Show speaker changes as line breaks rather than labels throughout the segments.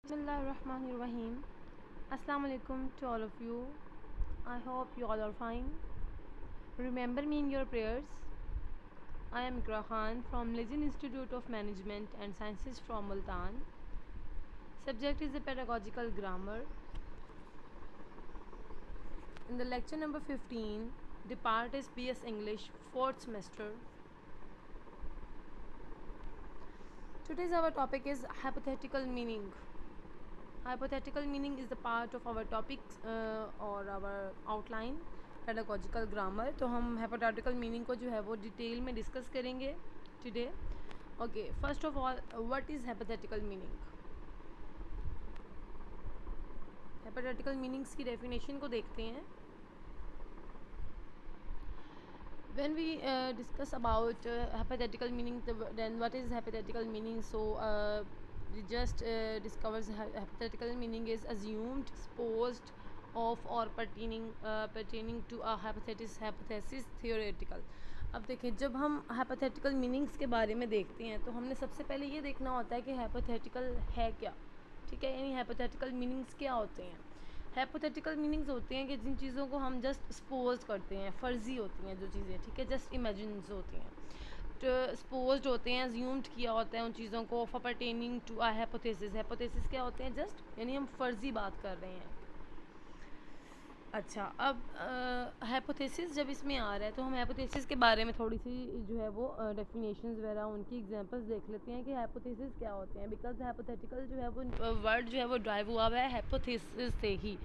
Bismillahirrahmanirrahim. Assalamu alaikum to all of you. I hope you all are fine. Remember me in your prayers. I am Ikra Khan from Legend Institute of Management and Sciences from Multan. Subject is the pedagogical grammar. In the lecture number 15, the part is BS English 4th semester. Today's our topic is hypothetical meaning. Hypothetical meaning is the part of our topic or our outline pedagogical grammar. तो हम hypothetical meaning को जो है वो detail में discuss करेंगे today. Okay, first of all, what is hypothetical meaning? Hypothetical meanings की definition को देखते हैं. When we discuss about hypothetical meaning, then what is hypothetical meaning? So we just discovers hypothetical meaning is assumed, supposed of, or pertaining to a hypothesis theoretical. अब देखिए, जब हम hypothetical meanings के बारे में देखते हैं तो हमने सबसे पहले ये देखना होता है कि hypothetical है क्या. ठीक है, यानी hypothetical meanings क्या होते हैं. हाइपोथेटिकल मीनिंग्स होते हैं कि जिन चीज़ों को हम जस्ट सपोज करते हैं, फ़र्ज़ी होती हैं जो चीज़ें, ठीक है, जस्ट इमेजिन्स होती हैं. तो सपोज्ड होते हैं, अज्यूम्ड किया होता है उन चीज़ों को, for pertaining to a hypothesis. Hypothesis क्या होते हैं? जस्ट यानी हम फ़र्ज़ी बात कर रहे हैं. अच्छा, अब हाइपोथेसिस जब इसमें आ रहा है तो हम हाइपोथेसिस के बारे में थोड़ी सी जो है वो डेफिनेशंस वगैरह उनकी एग्जांपल्स देख लेते हैं कि हाइपोथेसिस क्या होते हैं. बिकॉज हाइपोथेटिकल जो है वो वर्ड जो है वो ड्राइव हुआ हुआ है हाइपोथेसिस से ही.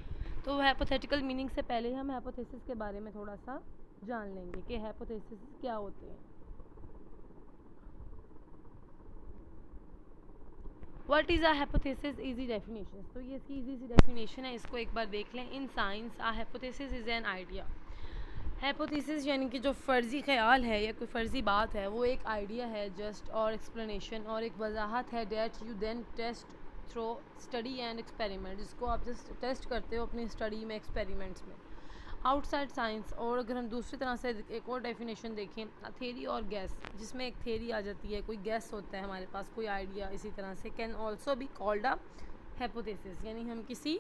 तो हाइपोथेटिकल मीनिंग से पहले हम हाइपोथेसिस के बारे में थोड़ा सा जान लेंगे कि हाइपोथेसिस क्या होते हैं. What is a hypothesis? Easy definition. तो ये इसकी इजी सी डेफिनेशन है, इसको एक बार देख लें. In science a hypothesis is an idea. Hypothesis यानी कि जो फ़र्ज़ी ख्याल है या कोई फ़र्ज़ी बात है वो एक आइडिया है जस्ट, और एक्सप्लेनेशन और एक वजाहत है that you then test through study and experiment, जिसको आप जस्ट टेस्ट करते हो अपनी स्टडी में, एक्सपेरिमेंट्स में. Outside science. और अगर हम दूसरी तरह से एक और डेफिनेशन देखें, थेरी और गैस, जिसमें एक थेरी आ जाती है, कोई गैस होता है हमारे पास, कोई आइडिया, इसी तरह से can also be called a hypothesis. यानी हम किसी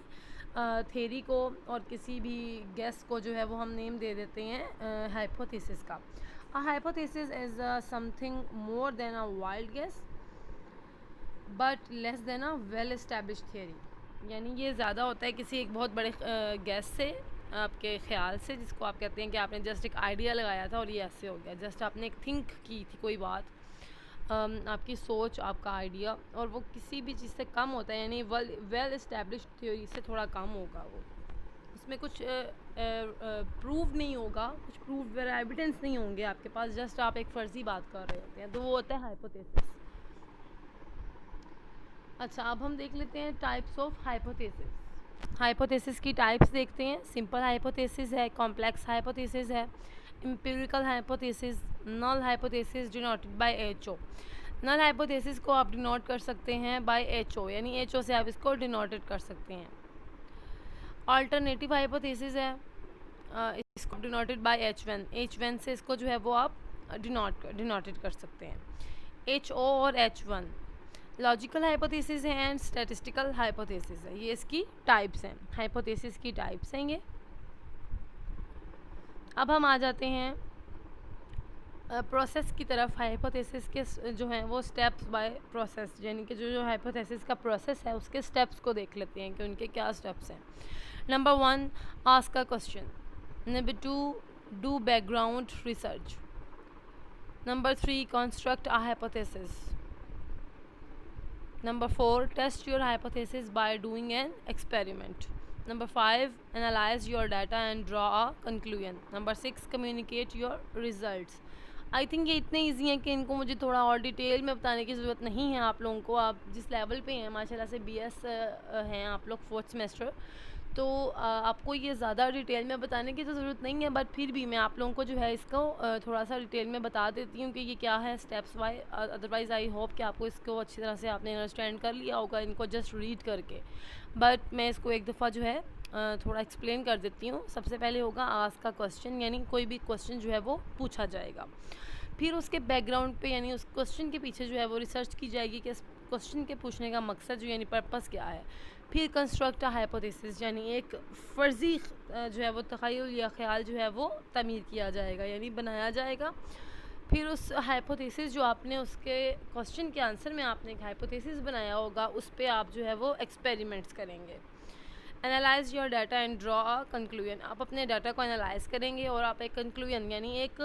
थेरी को और किसी भी गैस को जो है वो हम नेम दे देते हैं हाइपोथेसिस का. A hypothesis is something more than a wild gas but less than a well established theory. यानी ये ज़्यादा होता है किसी एक बहुत बड़े गैस से, आपके ख्याल से, जिसको आप कहते हैं कि आपने जस्ट एक आइडिया लगाया था और ये ऐसे हो गया. जस्ट आपने एक थिंक की थी कोई बात, आपकी सोच, आपका आइडिया, और वो किसी भी चीज़ से कम होता है, यानी वेल एस्टेब्लिश्ड थ्योरी से थोड़ा कम होगा. वो उसमें कुछ प्रूव नहीं होगा, कुछ प्रूव एविडेंस नहीं होंगे आपके पास, जस्ट आप एक फ़र्ज़ी बात कर रहे होते हैं, तो वो होता है हाइपोथेसिस. अच्छा, अब हम देख लेते हैं टाइप्स ऑफ हाइपोथेसिस. हाइपोथेसिस की टाइप्स देखते हैं. सिंपल हाइपोथेसिस है, कॉम्प्लेक्स हाइपोथेसिस है, empirical hypothesis, null hypothesis denoted by H O. Null hypothesis को आप डिनोट कर सकते हैं बाय एच ओ, यानी एच ओ से आप इसको डिनोटेड कर सकते हैं. अल्टरनेटिव हाइपोथेसिस है, इसको denoted by H one. H one से इसको जो है वो आप डिनोटेड कर सकते हैं. एच ओ और एच वन. लॉजिकल हाइपोथेसिस है एंड स्टैटिस्टिकल हाइपोथेसिस है. ये इसकी टाइप्स हैं, हाइपोथेसिस की टाइप्स हैं ये. अब हम आ जाते हैं प्रोसेस की तरफ. हाइपोथेसिस के जो हैं वो स्टेप्स बाय प्रोसेस, यानी कि जो हाइपोथेसिस का प्रोसेस है उसके स्टेप्स को देख लेते हैं कि उनके क्या स्टेप्स हैं. Number 1, ask a question. Number 2, do background research. Number 3, construct a hypothesis. Number 4, test your hypothesis by doing an experiment. Number 5, analyze your data and draw a conclusion. Number 6, communicate your results. I think ये इतने easy हैं कि इनको मुझे थोड़ा और detail में बताने की ज़रूरत नहीं है आप लोगों को. आप जिस लेवल पे हैं, माशाल्लाह से BS हैं आप लोग 4th सेमेस्टर, तो आपको ये ज़्यादा डिटेल में बताने की तो ज़रूरत नहीं है, बट फिर भी मैं आप लोगों को जो है इसको थोड़ा सा डिटेल में बता देती हूँ कि ये क्या है steps wise. Otherwise I hope कि आपको इसको अच्छी तरह से आपने अंडरस्टैंड कर लिया होगा इनको जस्ट रीड करके. बट मैं इसको एक दफ़ा जो है थोड़ा एक्सप्लेन कर देती हूँ. सबसे पहले होगा आस्क का क्वेश्चन, यानी कोई भी क्वेश्चन जो है वो पूछा जाएगा. फिर उसके बैकग्राउंड पे, यानी उस क्वेश्चन के पीछे जो है वो रिसर्च की जाएगी कि क्वेश्चन के पूछने का मकसद जो यानी पर्पस क्या है। फिर कंस्ट्रक्ट अ हाइपोथेसिस यानी एक फ़र्ज़ी जो है वो तख़य्युल या ख़याल जो है वो तमीर किया जाएगा यानी बनाया जाएगा। फिर उस हाइपोथेसिस जो आपने उसके क्वेश्चन के आंसर में आपने एक हाइपोथेसिस बनाया होगा उस पे आप जो है वो एक्सपेरिमेंट्स करेंगे। Analyse your data and draw a conclusion, आप अपने डाटा को एनालाइज करेंगे और आप एक कंक्लूजन यानी एक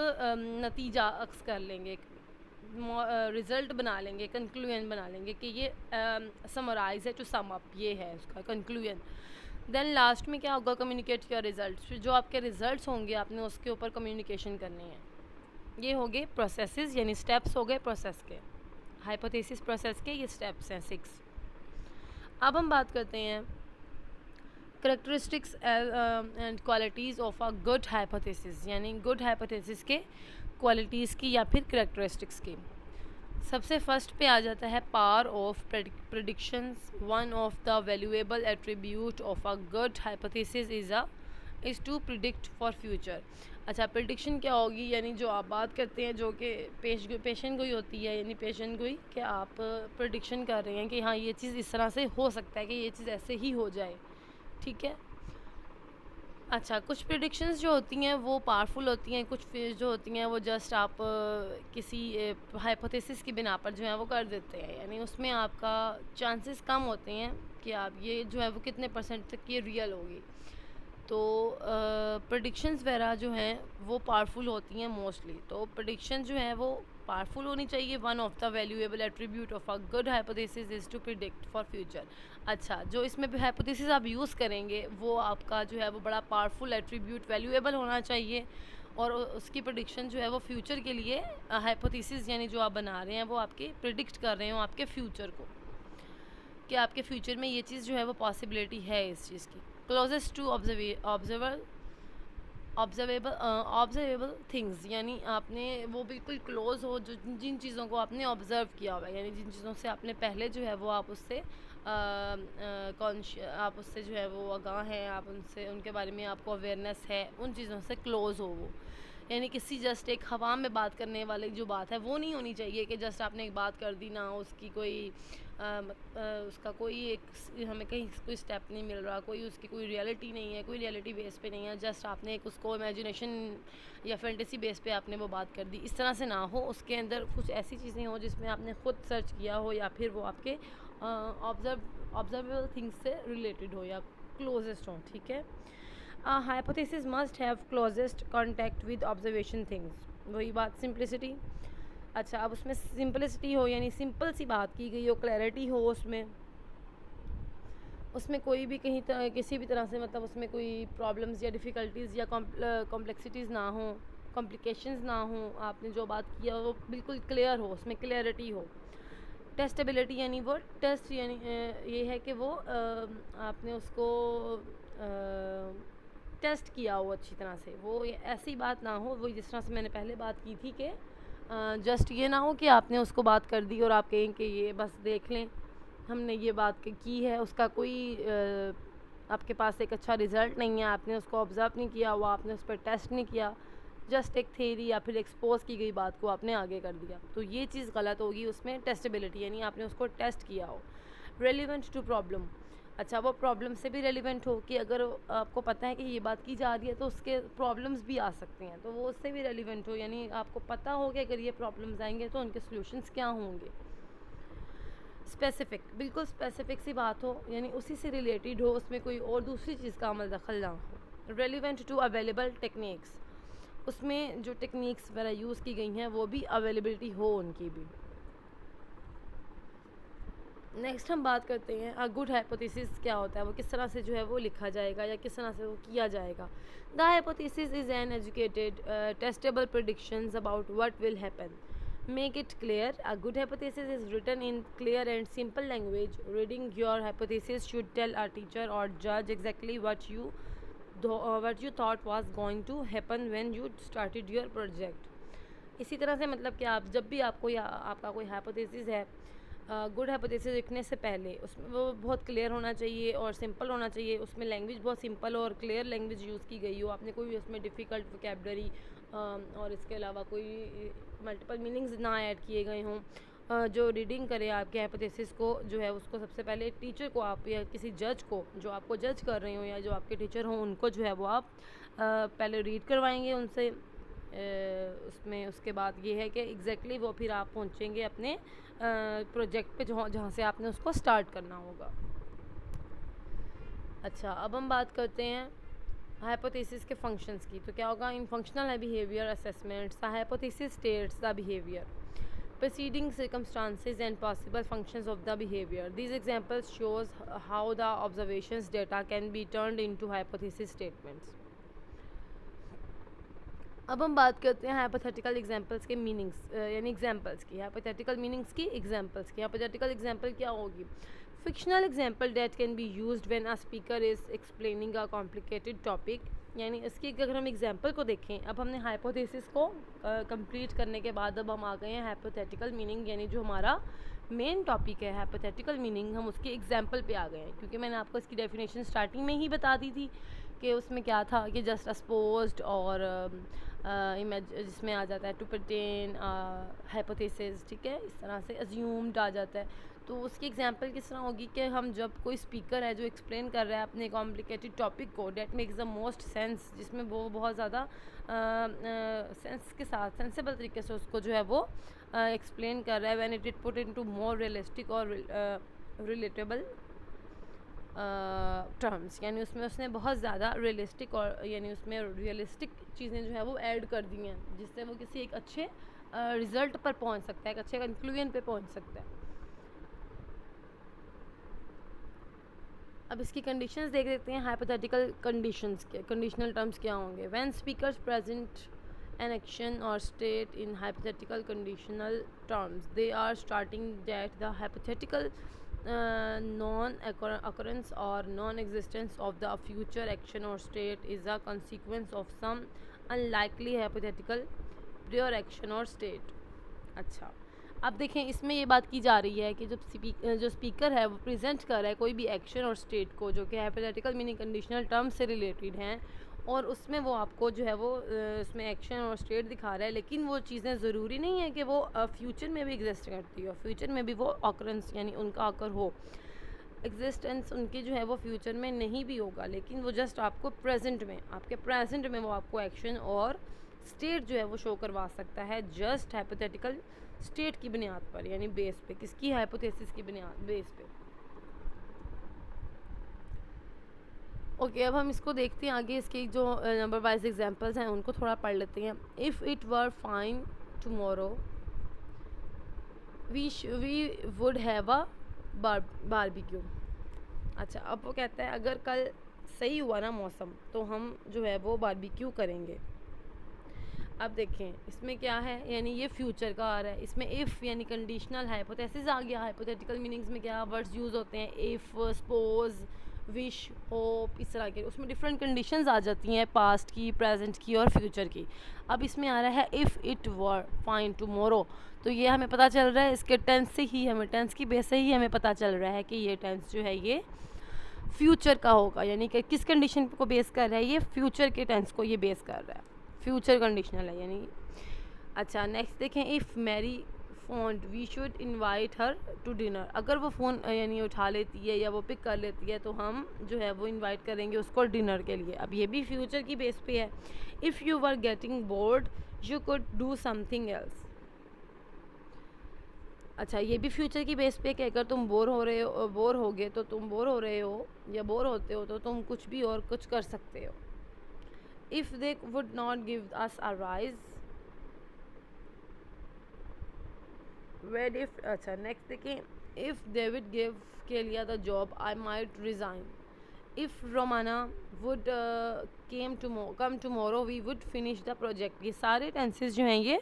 नतीजा अक्स कर लेंगे, एक रिज़ल्ट बना लेंगे, कंक्लूजन बना लेंगे कि ये समराइज है, टू सम अप ये है उसका कंक्लूजन। देन लास्ट में क्या होगा, कम्युनिकेट योर रिजल्ट्स, फिर जो आपके रिजल्ट्स होंगे आपने उसके ऊपर कम्युनिकेशन करनी है। ये हो गए प्रोसेसेस यानी स्टेप्स हो गए प्रोसेस के, हाइपोथेसिस प्रोसेस के ये स्टेप्स हैं 6। अब हम बात करते हैं characteristics and qualities of a good hypothesis यानी गुड हाइपोथेसिस के क्वालिटीज़ की या फिर करेक्टरिस्टिक्स की। सबसे फर्स्ट पे आ जाता है power of predictions. One of the valuable attribute of a good hypothesis is to predict for future. अच्छा, प्रिडिक्शन क्या होगी, यानी जो आप बात करते हैं जो कि पेशन गोई होती है, यानी पेशन गोई कि आप प्रिडिक्शन कर रहे हैं कि हाँ ये चीज़ इस तरह से हो सकता है कि ये चीज़ ऐसे ही हो जाए, ठीक है। अच्छा, कुछ प्रिडिक्शंस जो होती हैं वो पावरफुल होती हैं, कुछ जो होती हैं वो जस्ट आप किसी हाइपोथेसिस की बिना पर जो है वो कर देते हैं, यानी उसमें आपका चांसेस कम होते हैं कि आप ये जो है वो कितने परसेंट तक ये रियल होगी। तो प्रेडिक्शंस वगैरह जो हैं वो पावरफुल होती हैं मोस्टली। तो प्रेडिक्शन जो है वो पावरफुल होनी चाहिए। One of the valuable attribute of a good hypothesis is to predict for future. अच्छा, जो इसमें हाइपोथेसिस आप यूज़ करेंगे वो आपका जो है वो बड़ा पावरफुल एट्रीब्यूट वैल्यूएबल होना चाहिए और उसकी प्रेडिक्शन जो है वो फ्यूचर के लिए हाइपोथेसिस यानी जो आप बना रहे हैं वो आपके प्रिडिक्ट कर रहे हो आपके फ्यूचर को कि आपके फ्यूचर में ये चीज़ जो है वो पॉसिबिलिटी है इस चीज़ की। क्लोजेस्ट टू ऑब्जर्वेबल थिंग्स यानी आपने वो बिल्कुल क्लोज हो जो जिन चीज़ों को आपने ऑब्ज़र्व किया हुआ है, यानी जिन चीज़ों से आपने पहले जो है वो आप उससे आप उससे जो है वो आगाह हैं, आप उनसे उनके बारे में आपको अवेयरनेस है, उन चीज़ों से क्लोज़ हो वो। यानी किसी जस्ट एक हवा में बात करने वाली जो बात है वो नहीं होनी चाहिए कि जस्ट आपने एक बात कर दी ना उसकी कोई उसका कोई एक हमें कहीं कोई स्टेप नहीं मिल रहा, कोई उसकी कोई रियलिटी नहीं है, कोई रियलिटी बेस पे नहीं है, जस्ट आपने एक उसको इमेजिनेशन या फैंटेसी बेस पे आपने वो बात कर दी। इस तरह से ना हो, उसके अंदर कुछ ऐसी चीज़ें हो जिसमें आपने ख़ुद सर्च किया हो या फिर वो आपके ऑब्जर्वेबल थिंग्स से रिलेटेड हो या क्लोजेस्ट हो, ठीक है। Hypothesis must have closest contact with observation things, वही बात सिंप्लिसिटी। अच्छा, अब उसमें सिंपलिसिटी हो यानी सिंपल सी बात की गई हो, क्लैरिटी हो उसमें कोई भी किसी भी तरह से मतलब उसमें कोई प्रॉब्लम्स या डिफ़िकल्टीज़ या कॉम्प्लेक्सिटीज़ ना हो, कॉम्प्लिकेशंस ना हो, आपने जो बात किया वो बिल्कुल क्लियर हो, उसमें क्लियरिटी हो। टेस्टेबिलिटी यानी वो टेस्ट यानी ये है कि वो आपने उसको टेस्ट किया हो अच्छी तरह से, वो ऐसी बात ना हो वो जिस तरह से मैंने पहले बात की थी कि जस्ट ये ना हो कि आपने उसको बात कर दी और आप कहें कि ये बस देख लें हमने ये बात की है, उसका कोई आपके पास एक अच्छा रिज़ल्ट नहीं है, आपने उसको ऑब्ज़र्व नहीं किया हुआ, आपने उस पर टेस्ट नहीं किया, जस्ट एक थेरी या फिर एक्सपोज की गई बात को आपने आगे कर दिया, तो ये चीज़ गलत होगी। उसमें टेस्टेबिलिटी यानी आपने उसको टेस्ट किया हो। रेलिवेंट टू प्रॉब्लम, अच्छा वो प्रॉब्लम से भी रेलिवेंट हो कि अगर आपको पता है कि ये बात की जा रही है तो उसके प्रॉब्लम्स भी आ सकते हैं, तो वो उससे भी रेलिवेंट हो, यानी आपको पता हो कि अगर ये प्रॉब्लम्स आएंगे तो उनके सॉल्यूशंस क्या होंगे। स्पेसिफ़िक, बिल्कुल स्पेसिफ़िक सी बात हो, यानी उसी से रिलेटेड हो, उसमें कोई और दूसरी चीज़ का अमल दखल ना हो। रेलिवेंट टू अवेलेबल टेक्निक्स, उसमें जो टेक्निक्स वगैरह यूज़ की गई हैं वो भी अवेलेबिलिटी हो उनकी भी। नेक्स्ट हम बात करते हैं गुड हाइपोथेसिस क्या होता है, वो किस तरह से जो है वो लिखा जाएगा या किस तरह से वो किया जाएगा। The hypothesis is an educated testable predictions about what will happen, make it clear. A good hypothesis is written in clear and simple language. Reading your hypothesis should tell a teacher or जज exactly what you thought was going to happen when you started your project। इसी तरह से मतलब कि आप जब भी आपको या आपका कोई हाइपोथेसिस है, गुड हाइपोथेसिस लिखने से पहले उसमें वो बहुत क्लियर होना चाहिए और सिंपल होना चाहिए, उसमें लैंग्वेज बहुत सिंपल और क्लियर लैंग्वेज यूज़ की गई हो, आपने कोई उसमें डिफ़िकल्ट वोकैबुलरी और इसके अलावा कोई मल्टीपल मीनिंग्स ना ऐड किए गए हों, जो रीडिंग करे आपके हाइपोथेसिस को जो है उसको सबसे पहले टीचर को आप या किसी जज को जो आपको जज कर रहे हो या जो आपके टीचर हों उनको जो है वो आप पहले रीड करवाएंगे उनसे। उसमें उसके बाद ये है कि एग्जैक्टली वो फिर आप पहुंचेंगे अपने प्रोजेक्ट पे जहाँ से आपने उसको स्टार्ट करना होगा। अच्छा, अब हम बात करते हैं हाइपोथेसिस के फंक्शंस की। तो क्या होगा, इन functional behaviour assessments the hypothesis states the behaviour preceding circumstances and possible functions of the behavior. These examples shows how the observations data can be turned into hypothesis statements. अब हम बात करते हैं हाइपोथेटिकल एग्जांपल्स के meanings यानी examples की। Hypothetical meanings की, examples की। हाइपोथेटिकल एग्जांपल क्या होगी? Fictional example that can be used when a speaker is explaining a complicated topic. यानी इसकी अगर हम एग्जांपल को देखें, अब हमने हाइपोथेसिस को कंप्लीट करने के बाद अब हम आ गए हैं हाइपोथेटिकल मीनिंग, यानी जो हमारा मेन टॉपिक है हाइपोथेटिकल मीनिंग, हम उसके एग्जांपल पे आ गए हैं। क्योंकि मैंने आपको इसकी डेफिनेशन स्टार्टिंग में ही बता दी थी कि उसमें क्या था कि जस्ट सपोज्ड और जिसमें आ जाता है टू पर्टेन हाइपोथेसिस, ठीक है, इस तरह से अज्यूम्ड आ जाता है। तो उसकी एग्जांपल किस तरह होगी कि हम जब कोई स्पीकर है जो एक्सप्लेन कर रहा है अपने कॉम्प्लिकेटेड टॉपिक को, that makes the most sense, जिसमें वो बहुत ज़्यादा सेंस के साथ सेंसेबल तरीके से उसको जो है वो एक्सप्लेन कर रहा है, when it put into more realistic और रिलेटेबल टर्म्स, यानी उसमें उसने बहुत ज़्यादा रियलिस्टिक और यानी उसमें रियलिस्टिक चीज़ें जो है वो ऐड कर दी हैं, जिससे वो किसी एक अच्छे रिज़ल्ट पर पहुंच सकता है, एक अच्छे कंक्लूजन पे पहुंच सकता है। अब इसकी कंडीशंस देख लेते हैं। हाइपोथेटिकल कंडीशंस के कंडीशनल टर्म्स क्या होंगे? When speakers present an action or state in hypothetical conditional terms, they are starting that the hypothetical non-occurrence or non-existence of the future action or state is a consequence of some unlikely hypothetical prior action or state. अच्छा, अब देखें इसमें ये बात की जा रही है कि जो स्पीकर है वो प्रेजेंट कर रहा है कोई भी एक्शन और स्टेट को जो कि हाइपोथेटिकल मीनिंग कंडीशनल टर्म्स से रिलेटेड हैं, और उसमें वो आपको जो है वो उसमें एक्शन और स्टेट दिखा रहा है, लेकिन वो चीज़ें ज़रूरी नहीं है कि वो फ्यूचर में भी एग्जिस्ट करती हो, फ्यूचर में भी वो ऑकरेंस यानी उनका आकर हो, एग्जिस्टेंस उनकी जो है वो फ्यूचर में नहीं भी होगा, लेकिन वो जस्ट आपको प्रेजेंट में, आपके प्रेजेंट में वो आपको एक्शन और स्टेट जो है वो शो करवा सकता है, जस्ट हाइपोथेटिकल स्टेट की बुनियाद पर, यानी बेस पे, किसकी? हाइपोथेसिस की बुनियाद बेस पे। ओके, अब हम इसको देखते हैं आगे, इसके जो नंबर वाइज एग्जांपल्स हैं उनको थोड़ा पढ़ लेते हैं। If it were fine tomorrow we would have a barbecue. अच्छा, अब वो कहता है अगर कल सही हुआ ना मौसम तो हम जो है वो बारबेक्यू करेंगे। अब देखें इसमें क्या है, यानी ये फ्यूचर का आ रहा है, इसमें इफ़ यानी कंडीशनल हाइपोथेसिस आ गया। हाइपोथेटिकल मीनिंग्स में क्या वर्ड्स यूज़ होते हैं? इफ़, सपोज, विश, होप, इस तरह के, उसमें डिफरेंट कंडीशंस आ जाती हैं, पास्ट की, प्रेजेंट की और फ्यूचर की। अब इसमें आ रहा है if it were fine tomorrow, तो ये हमें पता चल रहा है इसके टेंस से ही, हमें टेंस की बेस से ही हमें पता चल रहा है कि ये टेंस जो है ये फ्यूचर का होगा, यानी कि किस कंडीशन को बेस कर रहा है? ये फ्यूचर के टेंस को ये बेस कर रहा है, फ्यूचर कंडीशनल है यानी। अच्छा, नेक्स्ट देखें, if Mary phone we should invite her to dinner. अगर वो फ़ोन यानी उठा लेती है या वो पिक कर लेती है तो हम जो है वो इनवाइट करेंगे उसको डिनर के लिए। अब ये भी फ्यूचर की बेस पे है। If you were getting bored you could do something else. अच्छा, ये भी फ्यूचर की बेस पे कि अगर तुम बोर हो रहे हो, बोर हो गए तो तुम बोर हो रहे हो या बोर होते हो तो तुम कुछ भी और कुछ कर सकते हो। If they would not give us a raise we'd if. अच्छा, नेक्स्ट देखें, इफ़ डेविड गिव के लिया the job I might resign. If Romana would come tomorrow we would finish the project. ये सारे टेंसेस जो हैं ये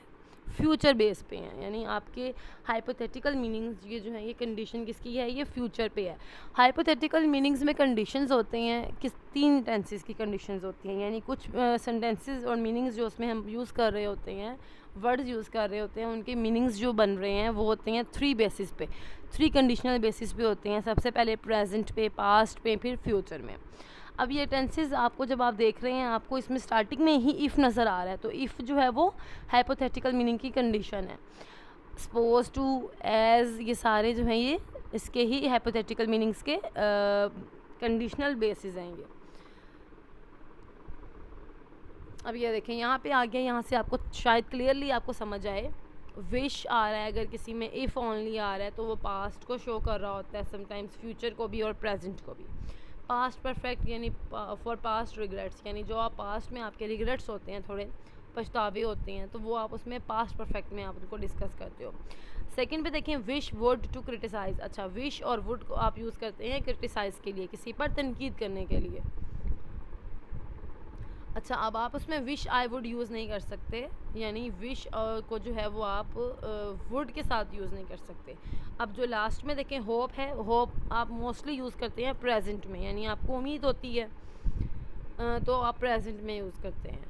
फ्यूचर बेस पे हैं, यानी आपके हाइपोथेटिकल मीनिंग्स ये जो है ये कंडीशन किसकी है? ये फ्यूचर पे है। हाइपोथेटिकल मीनिंग्स में कंडीशंस होते हैं, किस 3 टेंसेस की कंडीशंस होती हैं, यानी कुछ सेंटेंसेस और मीनिंग्स जो उसमें हम यूज़ कर रहे होते हैं, वर्ड्स यूज़ कर रहे होते हैं, उनके मीनिंग्स जो बन रहे हैं वो होते हैं 3 बेसिस पे, 3 कंडीशनल बेसिस पे होते हैं। सबसे पहले प्रेजेंट पे, पास्ट पे, फिर फ्यूचर में। अब ये टेंसेस आपको जब आप देख रहे हैं आपको इसमें स्टार्टिंग में ही इफ़ नज़र आ रहा है, तो इफ़ जो है वो हाइपोथेटिकल मीनिंग की कंडीशन है। सपोज टू, एज, ये सारे जो हैं ये इसके ही हाइपोथेटिकल मीनिंग्स के कंडीशनल बेसिस हैं ये। अब ये देखें यहाँ पे आ गया, यहाँ से आपको शायद क्लियरली आपको समझ आए। विश आ रहा है, अगर किसी में इफ़ ओनली आ रहा है तो वो पास्ट को शो कर रहा होता है, समटाइम्स फ्यूचर को भी और प्रेजेंट को भी। पास्ट परफेक्ट यानी फॉर पास्ट रिग्रेट्स, यानी जो आप पास्ट में आपके रिग्रेट्स होते हैं, थोड़े पछतावे होते हैं, तो वो आप उसमें पास्ट परफेक्ट में आप उनको डिस्कस करते हो। सेकंड पे देखें विश वुड टू क्रिटिसाइज़। अच्छा, विश और वुड को आप यूज़ करते हैं क्रिटिसाइज़ के लिए, किसी पर तनकीद करने के लिए। अच्छा, अब आप उसमें विश आई वुड यूज़ नहीं कर सकते, यानी विश को जो है वो आप वुड के साथ यूज़ नहीं कर सकते। अब जो लास्ट में देखें होप है, होप आप मोस्टली यूज़ करते हैं प्रेजेंट में, यानी आपको उम्मीद होती है तो आप प्रेजेंट में यूज़ करते हैं।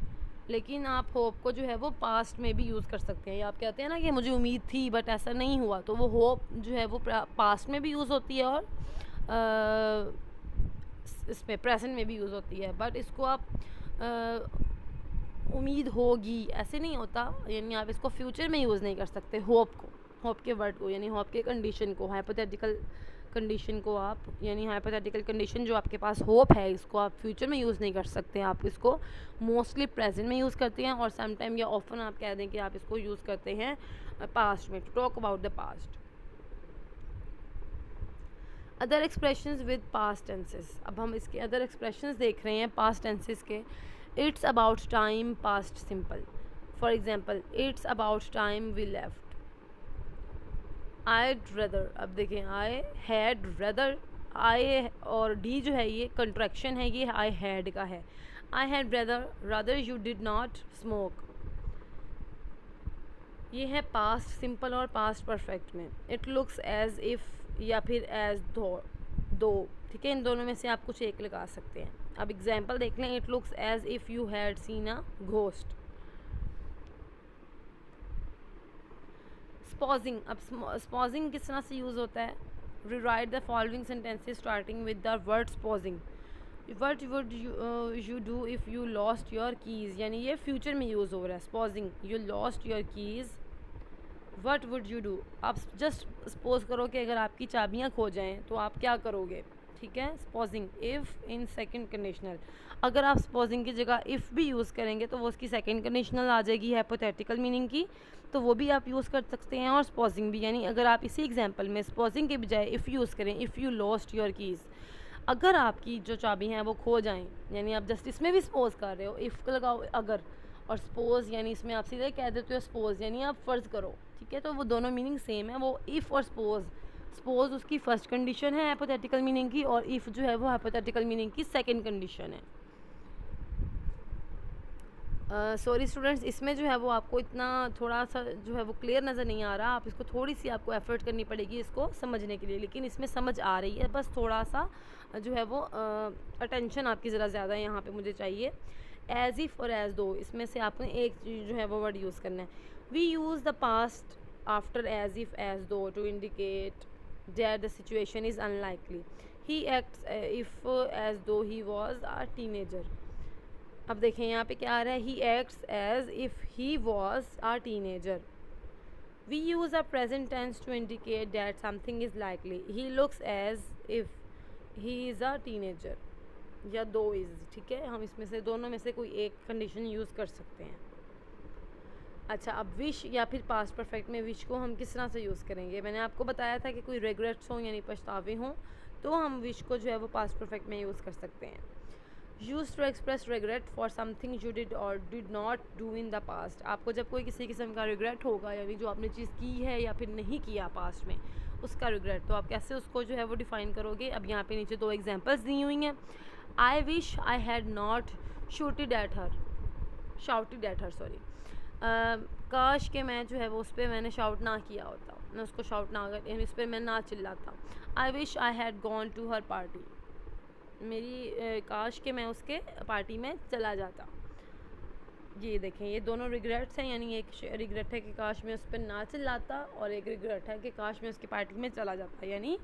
लेकिन आप होप को जो है वो पास्ट में भी यूज़ कर सकते हैं। या आप कहते हैं ना कि मुझे उम्मीद थी बट ऐसा नहीं हुआ, तो वो होप जो है वो पास्ट में भी यूज़ होती है और इसमें प्रेजेंट में भी यूज़ होती है। बट इसको आप उम्मीद होगी ऐसे नहीं होता, यानी आप इसको फ्यूचर में यूज़ नहीं कर सकते होप को, होप के वर्ड को, यानी होप के कंडीशन को, हाइपोथेटिकल कंडीशन को आप, यानी हाइपोथेटिकल कंडीशन जो आपके पास होप है, इसको आप फ्यूचर में यूज़ नहीं कर सकते। आप इसको मोस्टली प्रेजेंट में यूज़ करते हैं और समटाइम या ऑफन आप कह दें कि आप इसको यूज़ करते हैं पास्ट में, to talk about the past. Other expressions with past tenses. अब हम इसके अदर एक्सप्रेशंस देख रहे हैं पास्ट टेंसेस के। It's about time past simple, for example it's about time we left. I rather, अब देखें आई हैड रेदर, आई और डी जो है ये कंट्रैक्शन है, ये आई हैड का है। I had rather rather you did not smoke, ये है पास्ट सिंपल और पास्ट परफेक्ट में। इट लुक्स एज इफ़ या फिर एज दो, ठीक है, इन दोनों में से आप कुछ एक लगा सकते हैं। अब एग्जांपल देख लें, it looks as if you had seen a ghost. Supposing, अब स्पॉजिंग किस तरह से यूज़ होता है। Rewrite the following sentences starting with the word supposing. What would you do if you lost your keys, यानी ये फ्यूचर में use हो रहा है supposing. You lost your keys, what would you do. आप जस्ट सपोज करो कि अगर आपकी चाबियाँ खो जाएँ तो आप क्या करोगे, ठीक है। स्पॉजिंग इफ़ इन सेकंड कंडीशनल, अगर आप स्पॉजिंग की जगह इफ़ भी यूज़ करेंगे तो वो उसकी सेकंड कंडीशनल आ जाएगी हाइपोथेटिकल मीनिंग की, तो वो भी आप यूज़ कर सकते हैं। और स्पॉजिंग भी, यानी अगर आप इसी एग्जांपल में स्पॉजिंग के बजाय इफ़ यूज़ करें, if you lost your keys, अगर आपकी जो चाबी हैं वो खो जाएं, यानी आप जस्ट इसमें भी सपोज कर रहे हो, इफ़ लगाओ अगर, और सपोज यानी इसमें आप सीधे कह देते हो सपोज, यानी आप फ़र्ज़ करो, ठीक है। तो वो दोनों मीनिंग सेम है, वो इफ़ और सपोज। सपोज उसकी फर्स्ट कंडीशन है हाइपोथेटिकल मीनिंग की, और इफ़ जो है वो हाइपोथेटिकल मीनिंग की सेकंड कंडीशन है। सॉरी स्टूडेंट्स, इसमें जो है वो आपको इतना थोड़ा सा जो है वो क्लियर नज़र नहीं आ रहा, आप इसको थोड़ी सी आपको एफर्ट करनी पड़ेगी इसको समझने के लिए, लेकिन इसमें समझ आ रही है, बस थोड़ा सा जो है वो अटेंशन आपकी ज़रा ज़्यादा यहाँ पे मुझे चाहिए। एज इफ़ और एज दो, इसमें से आपने एक जो है वो वर्ड यूज़ करना है। We use the past after as if as दो to indicate that the situation is unlikely. He acts if as दो ही वॉज अ टीनेजर। अब देखें यहाँ पे क्या आ रहा है, he acts as if he was a teenager. We use a present tense to indicate that something is likely. He looks as if he is a teenager, या दो इज़, ठीक है। हम इसमें से दोनों में से कोई एक कंडीशन यूज़ कर सकते हैं। अच्छा, अब विश या फिर पास्ट परफेक्ट में विश को हम किस तरह से यूज़ करेंगे। मैंने आपको बताया था कि कोई रिग्रेट्स हों यानी पछतावे हों तो हम विश को जो है वो पास्ट परफेक्ट में यूज़ कर सकते हैं। Use to express regret for something you did और did not do in the past. आपको जब कोई किसी किस्म का रिग्रेट होगा, यानी जो आपने चीज़ की है या फिर नहीं किया पास्ट में उसका रिग्रेट, तो आप कैसे उसको जो है वो डिफ़ाइन करोगे। अब यहाँ पे नीचे दो एग्जांपल्स दी हुई हैं। आई wish I had not shouted at her sorry, काश के मैं जो है वो उस पर मैंने शाउट ना किया होता, मैं उसको शाउट ना कर, यानी उस पर मैं ना चिल्लाता। I wish I had gone to her party, मेरी काश के मैं उसके पार्टी में चला जाता। ये देखें, ये दोनों रिग्रेट्स हैं, यानी एक रिग्रेट है कि काश मैं उस पर ना चिल्लाता, और एक रिग्रेट है कि काश मैं उसकी पार्टी में चला जाता। यानी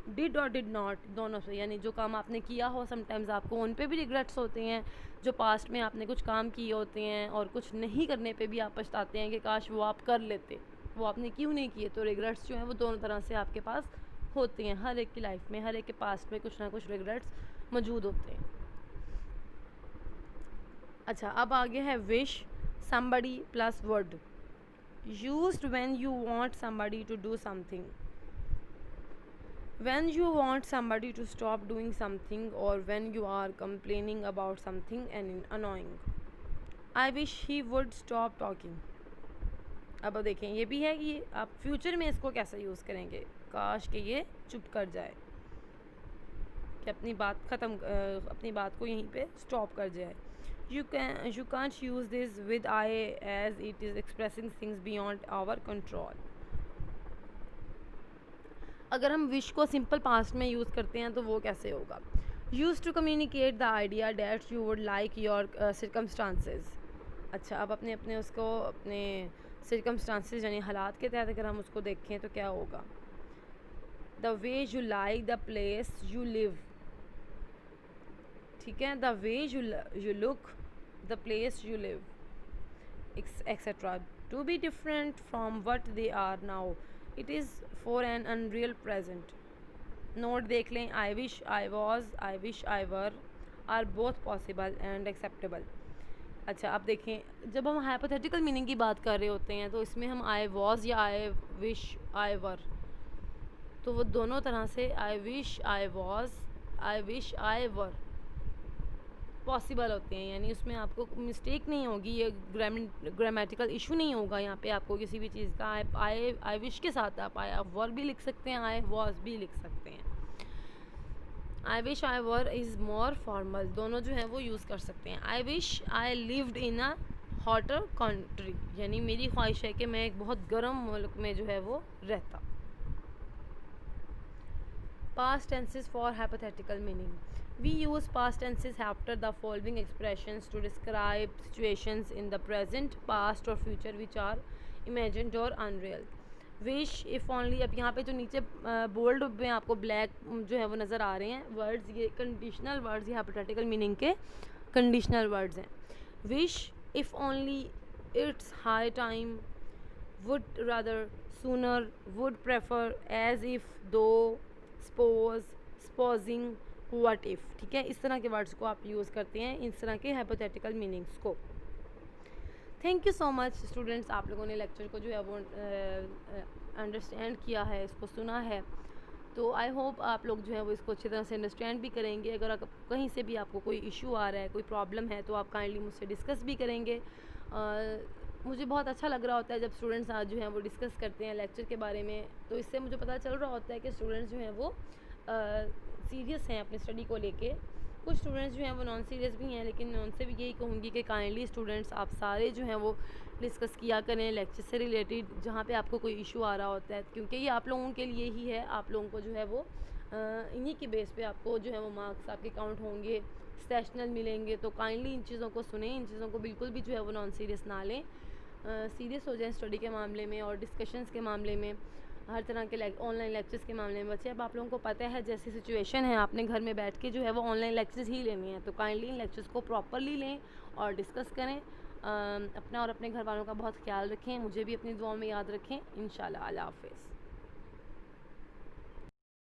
डिड और डिड नॉट दोनों से, यानी जो काम आपने किया हो समटाइम्स आपको उन पे भी रिग्रेट्स होते हैं, जो पास्ट में आपने कुछ काम किए होते हैं, और कुछ नहीं करने पे भी आप पछताते हैं कि काश वो आप कर लेते, वो आपने क्यों नहीं किए। तो रिग्रेट्स जो हैं वो दोनों तरह से आपके पास होते हैं, हर एक की लाइफ में, हर एक के पास्ट में कुछ ना कुछ रिग्रेट्स मौजूद होते हैं। अच्छा, अब आगे है wish somebody plus word used when you want somebody to do something, when you want somebody to stop doing something, or when you are complaining about something and annoying. I wish he would stop talking. अब देखें, ये भी है कि आप future में इसको कैसे यूज़ करेंगे, काश कि ये चुप कर जाए, कि अपनी बात अपनी बात को यहीं पे स्टॉप कर जाए। You can't use this with I as it is expressing things beyond our control. अगर हम विश को सिंपल पास्ट में यूज़ करते हैं तो वो कैसे होगा। Use to communicate the idea that you would like your circumstances. अच्छा, अब अपने उसको अपने सर्कमस्टांसेस यानी हालात के तहत अगर हम उसको देखें तो क्या होगा। The way you like the place you live, ठीक है, the way you look the place you live etcetera to be different from what they are now, it is for an unreal present. Note देख लें, I wish I was, I wish I were are both possible and acceptable. अच्छा, अब देखें, जब हम hypothetical meaning की बात कर रहे होते हैं तो इसमें हम आई वॉज या आई विश आई वर, तो वो दोनों तरह से आई wish I was, I wish I were possible होते हैं, यानी उसमें आपको मिस्टेक नहीं होगी, ये ग्रामेटिकल इशू नहीं होगा यहाँ पे आपको किसी भी चीज़ का। आई विश के साथ आप आई वर भी लिख सकते हैं, आई वॉज भी लिख सकते हैं। आई wish I were is more formal, दोनों जो हैं वो यूज़ कर सकते हैं। आई wish I lived in a hotter country, यानी मेरी ख्वाहिश है कि मैं एक बहुत गर्म मुल्क में जो है वो रहता। Past tenses for hypothetical meaning. We use past tenses after the following expressions to describe situations in the present, past or future which are imagined or unreal. Wish, if only, अब यहाँ पे जो नीचे बोल्ड में आपको black जो है वो नज़र आ रहे हैं वर्ड्स, ये कंडीशनल वर्ड्स, ये हाइपोथेटिकल मीनिंग के कंडीशनल वर्ड्स हैं। Wish, if only, it's high time, would rather, sooner, would prefer, as if, though, suppose, supposing, what if, ठीक है, इस तरह के वर्ड्स को आप यूज़ करते हैं इस तरह के हाइपोथेटिकल मीनिंग्स को। Thank you so much students, आप लोगों ने लेक्चर को जो है वो अंडरस्टैंड किया है, इसको सुना है, तो आई होप आप लोग जो है वो इसको अच्छी तरह से अंडरस्टैंड भी करेंगे। अगर कहीं से भी आपको कोई इशू आ रहा है, कोई प्रॉब्लम है, तो आप काइंडली मुझसे डिस्कस भी करेंगे। मुझे बहुत अच्छा लग रहा होता है जब स्टूडेंट्स आज जो हैं वो डिस्कस करते हैं लेक्चर के बारे में, तो इससे मुझे पता चल रहा होता है कि स्टूडेंट्स जो हैं वो सीरियस हैं अपनी स्टडी को लेके। कुछ स्टूडेंट्स जो हैं वो नॉन सीरियस भी हैं, लेकिन मैं उनसे भी यही कहूँगी कि काइंडली स्टूडेंट्स आप सारे जो हैं वो डिस्कस किया करें लेक्चर से रिलेटेड, जहाँ पे आपको कोई इशू आ रहा होता है, क्योंकि ये आप लोगों के लिए ही है। आप लोगों को जो है वो इन्हीं की बेस पे आपको जो है वो मार्क्स आपके काउंट होंगे, सेशनल मिलेंगे। तो काइंडली इन चीज़ों को सुने, इन चीज़ों को बिल्कुल भी जो है वो नॉन सीरियस ना लें, सीरियस हो जाएं स्टडी के मामले में और डिस्कशंस के मामले में, हर तरह के ऑनलाइन लेक्चर्स के मामले में। बच्चे, अब आप लोगों को पता है जैसी सिचुएशन है, आपने घर में बैठ के जो है वो ऑनलाइन लेक्चर्स ही लेने हैं, तो काइंडली इन लेक्चर्स को प्रॉपरली लें और डिस्कस करें। अपना और अपने घर वालों का बहुत ख्याल रखें, मुझे भी अपनी दुआओं में याद रखें। इंशाल्लाह, अल्लाह हाफ़िज़।